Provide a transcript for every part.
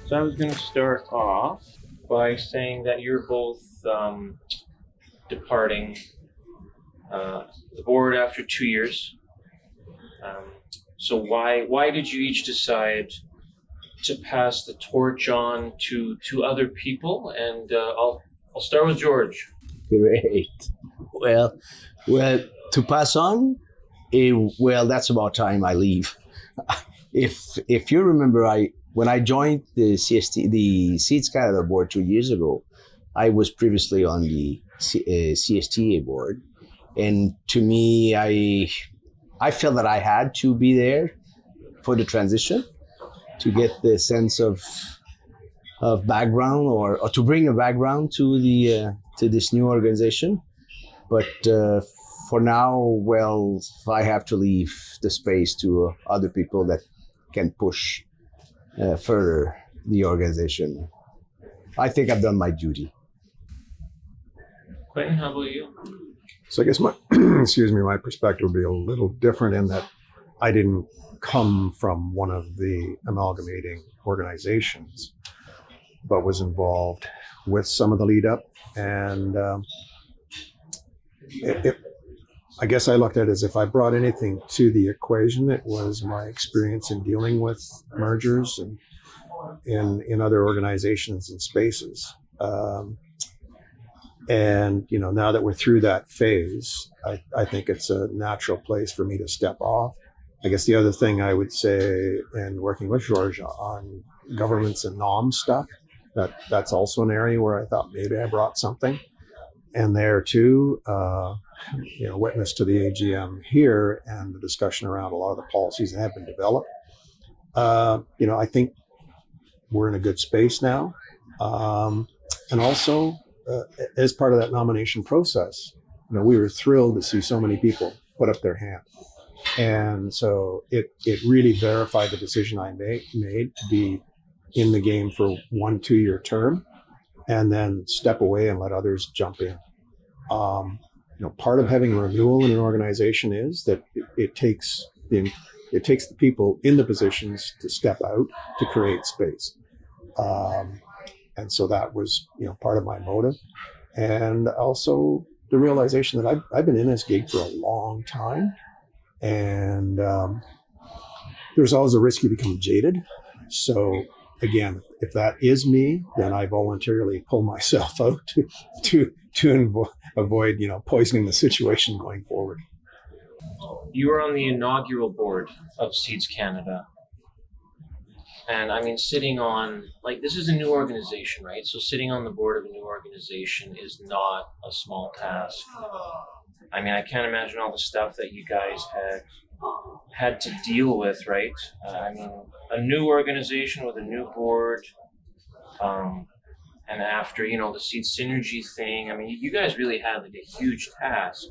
So I was going to start off by saying that you're both departing the board after 2 years. Um, so why did you each decide to pass the torch on to other people? And I'll start with George. Great. Well, to pass on, that's about time I leave. If you remember, when I joined the Seeds Canada board 2 years ago, I was previously on the CSTA board, and to me, I felt that I had to be there for the transition to get the sense of background or to bring a background to this new organization. But for now, well, I have to leave the space to other people that can push further the organization. I think I've done my duty. Quentin, how about you? So I guess my my perspective would be a little different in that I didn't come from one of the amalgamating organizations, but was involved with some of the lead up. And I guess I looked at it as if I brought anything to the equation, it was my experience in dealing with mergers and in other organizations and spaces. And, now that we're through that phase, I think it's a natural place for me to step off. I guess the other thing I would say, in working with George on governments and NOM stuff, that's also an area where I thought maybe I brought something. And there too, witness to the AGM here and the discussion around a lot of the policies that have been developed. I think we're in a good space now. And also, as part of that nomination process, we were thrilled to see so many people put up their hand. And so it really verified the decision I made to be in the game for 1 2-year term and then step away and let others jump in. Part of having renewal in an organization is that it takes the people in the positions to step out to create space. And so that was, part of my motive. And also the realization that I've been in this gig for a long time. And there's always a risk you become jaded. So again, if that is me, then I voluntarily pull myself out to avoid, poisoning the situation going forward. You were on the inaugural board of Seeds Canada. And I mean, sitting on, this is a new organization, right? So sitting on the board of a new organization is not a small task. I mean, I can't imagine all the stuff that you guys had to deal with, right? I mean, a new organization with a new board, and after, the seed synergy thing, I mean, you guys really had a huge task.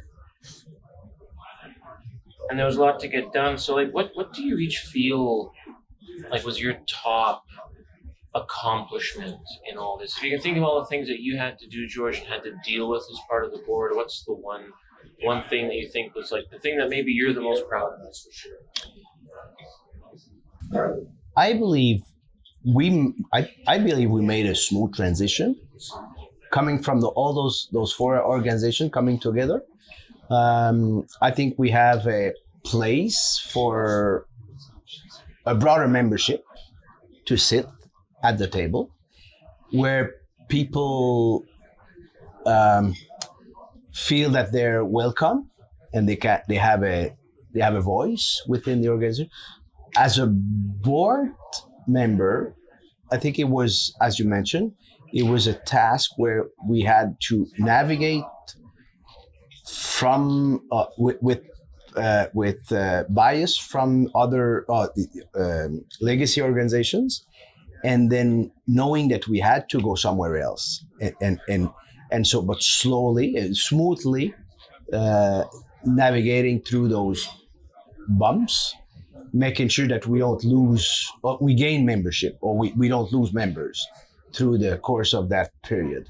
And there was a lot to get done. So what do you each feel was your top accomplishment in all this? If you can think of all the things that you had to do, George, and had to deal with as part of the board, what's the one thing that you think was the thing that maybe you're the most proud of? I believe we made a smooth transition coming from all those four organizations coming together. I think we have a place for a broader membership to sit at the table where people feel that they're welcome and they have a voice within the organization. As a board member, I think it was, as you mentioned, it was a task where we had to navigate from with bias from other legacy organizations, and then knowing that we had to go somewhere else, and so, but slowly and smoothly navigating through those bumps, making sure that we don't lose, or we gain membership, or we don't lose members through the course of that period,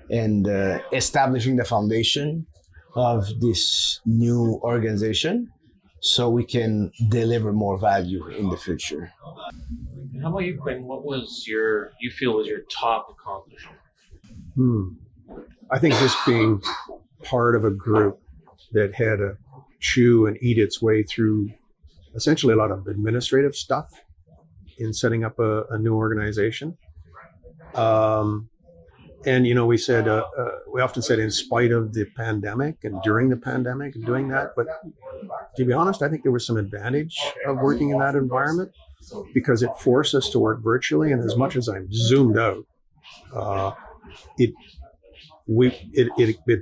and establishing the foundation of this new organization so we can deliver more value in the future. How about you, Quentin? What was you feel was your top accomplishment? I think just being part of a group that had to chew and eat its way through essentially a lot of administrative stuff in setting up a new organization. And, we said, we often said in spite of the pandemic and during the pandemic and doing that. But to be honest, I think there was some advantage of working in that environment because it forced us to work virtually. And as much as I'm zoomed out, it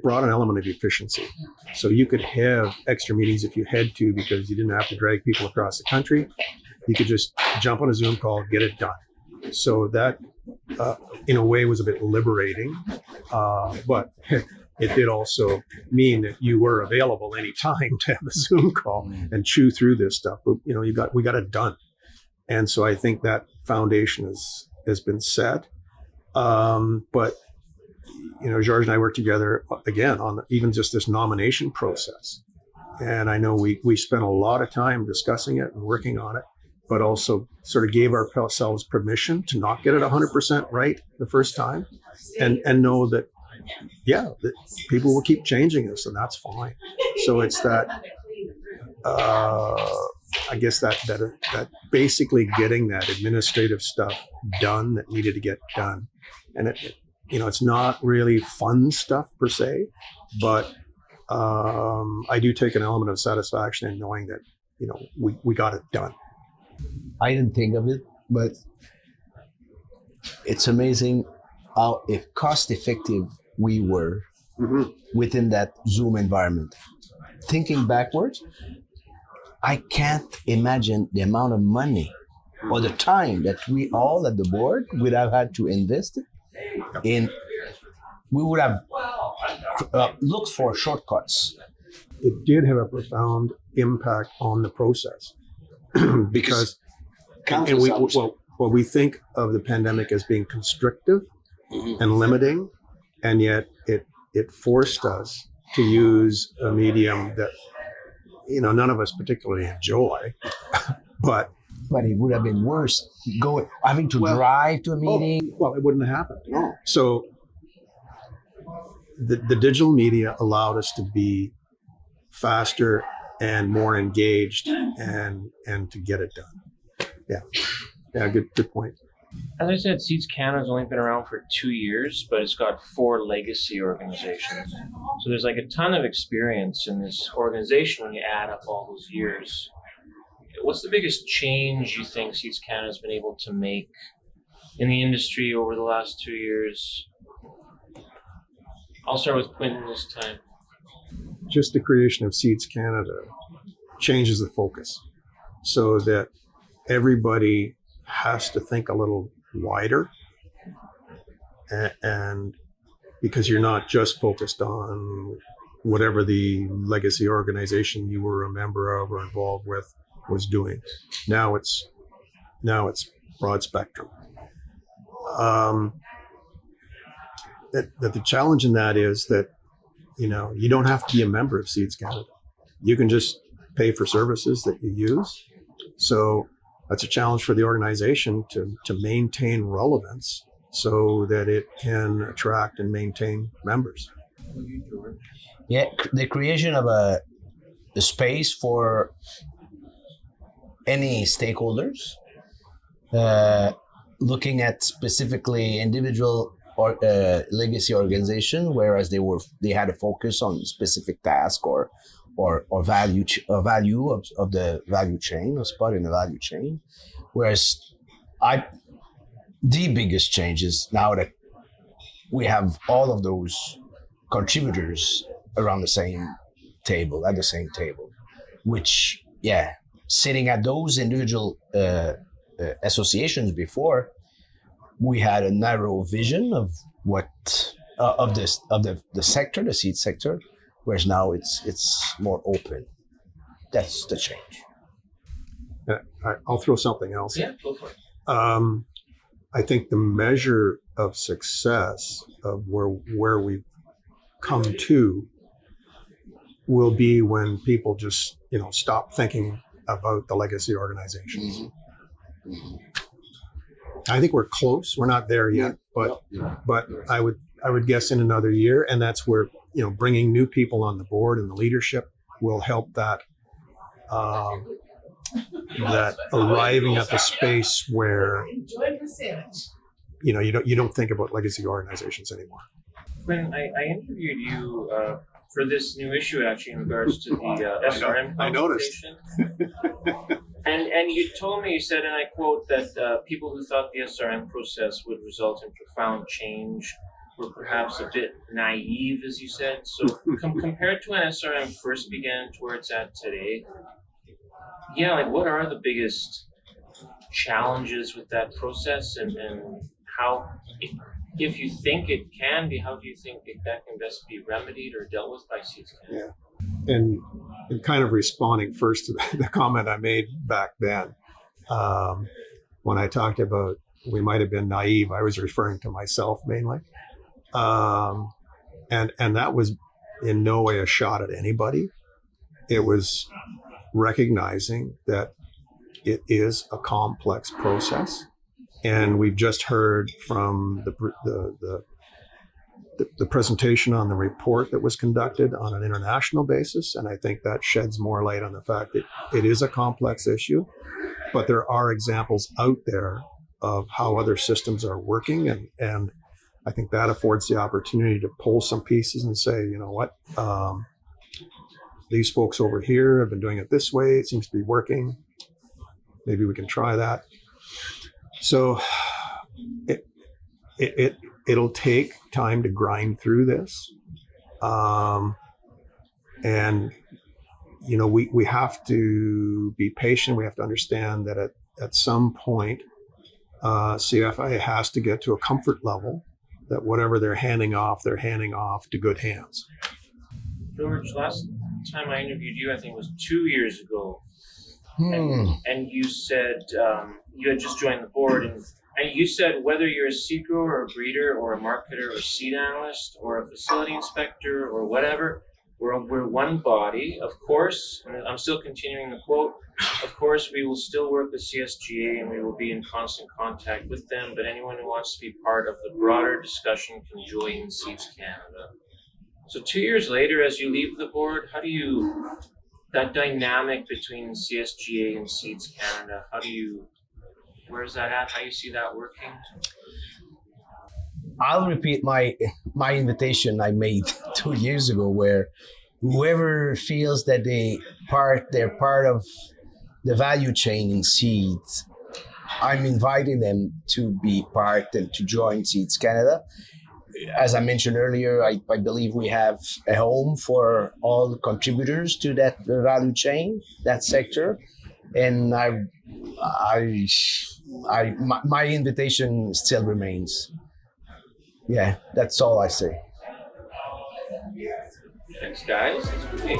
brought an element of efficiency. So you could have extra meetings if you had to because you didn't have to drag people across the country. You could just jump on a Zoom call, get it done. So that, in a way, was a bit liberating, but it did also mean that you were available anytime to have a Zoom call and chew through this stuff. But we got it done, and so I think that foundation has been set. But George and I worked together again on even just this nomination process, and I know we spent a lot of time discussing it and working on it. But also sort of gave ourselves permission to not get it 100% right the first time and know that, that people will keep changing us and that's fine. So it's that, I guess that basically getting that administrative stuff done that needed to get done. And it's not really fun stuff per se, but I do take an element of satisfaction in knowing that, we got it done. I didn't think of it, but it's amazing how cost effective we were within that Zoom environment. Thinking backwards, I can't imagine the amount of money or the time that we all at the board would have had to invest in. We would have looked for shortcuts. It did have a profound impact on the process because we think of the pandemic as being constrictive and limiting, and yet it forced us to use a medium that none of us particularly enjoy, but it would have been worse having to drive to a meeting. It wouldn't have happened. No. So the digital media allowed us to be faster and more engaged and to get it done. Yeah, good point. As I said, Seeds Canada's only been around for 2 years, but it's got 4 legacy organizations. So there's like a ton of experience in this organization when you add up all those years. What's the biggest change you think Seeds Canada's been able to make in the industry over the last 2 years? I'll start with Quentin this time. Just the creation of Seeds Canada changes the focus so that everybody has to think a little wider, and because you're not just focused on whatever the legacy organization you were a member of or involved with was doing. Now it's broad spectrum. That the challenge in that is that you don't have to be a member of Seeds Canada. You can just pay for services that you use. So that's a challenge for the organization to maintain relevance so that it can attract and maintain members. Yeah, the creation of a space for any stakeholders, looking at specifically individual or legacy organization, whereas they had a focus on specific task or value of the value chain or spot in the value chain, whereas the biggest change is now that we have all of those contributors around the same table, which sitting at those individual associations before, we had a narrow vision of the sector, the seed sector, whereas now it's more open. That's the change. I'll throw something else. Yeah, go for it. I think the measure of success of where we've come to will be when people just stop thinking about the legacy organizations. I think we're close. We're not there yet, but I would guess in another year, and that's where bringing new people on the board and the leadership will help that that arriving at the space where you don't think about legacy organizations anymore. Quinn, I interviewed you for this new issue actually in regards to the SRM I noticed. And you told me, you said, and I quote, that people who thought the SRM process would result in profound change were perhaps a bit naive, as you said. So compared to when SRM first began to where it's at today, what are the biggest challenges with that process, and how, if you think it can be, how do you think that can best be remedied or dealt with by Seeds Canada? Yeah. And kind of responding first to the comment I made back then, when I talked about we might have been naive, I was referring to myself mainly. And that was in no way a shot at anybody. It was recognizing that it is a complex process. And we've just heard from the presentation on the report that was conducted on an international basis. And I think that sheds more light on the fact that it is a complex issue, but there are examples out there of how other systems are working. And I think that affords the opportunity to pull some pieces and say, these folks over here have been doing it this way. It seems to be working. Maybe we can try that. So it'll take time to grind through this. And we have to be patient. We have to understand that at some point, CFI has to get to a comfort level that whatever they're handing off to good hands. George, last time I interviewed you, I think it was 2 years ago. And you said you had just joined the board, and you said whether you're a seed grower or a breeder or a marketer or a seed analyst or a facility inspector or whatever, we're one body. Of course, and I'm still continuing the quote, of course we will still work with CSGA and we will be in constant contact with them, but anyone who wants to be part of the broader discussion can join Seeds Canada. So 2 years later, as you leave the board, how do you, that dynamic between CSGA and Seeds Canada, where's that at? How do you see that working? I'll repeat my invitation I made 2 years ago, where whoever feels that they're part of the value chain in seeds, I'm inviting them to be part and to join Seeds Canada. As I mentioned earlier, I believe we have a home for all the contributors to that value chain, that sector, and my invitation still remains. Yeah, that's all I say. Thanks, guys. That's great.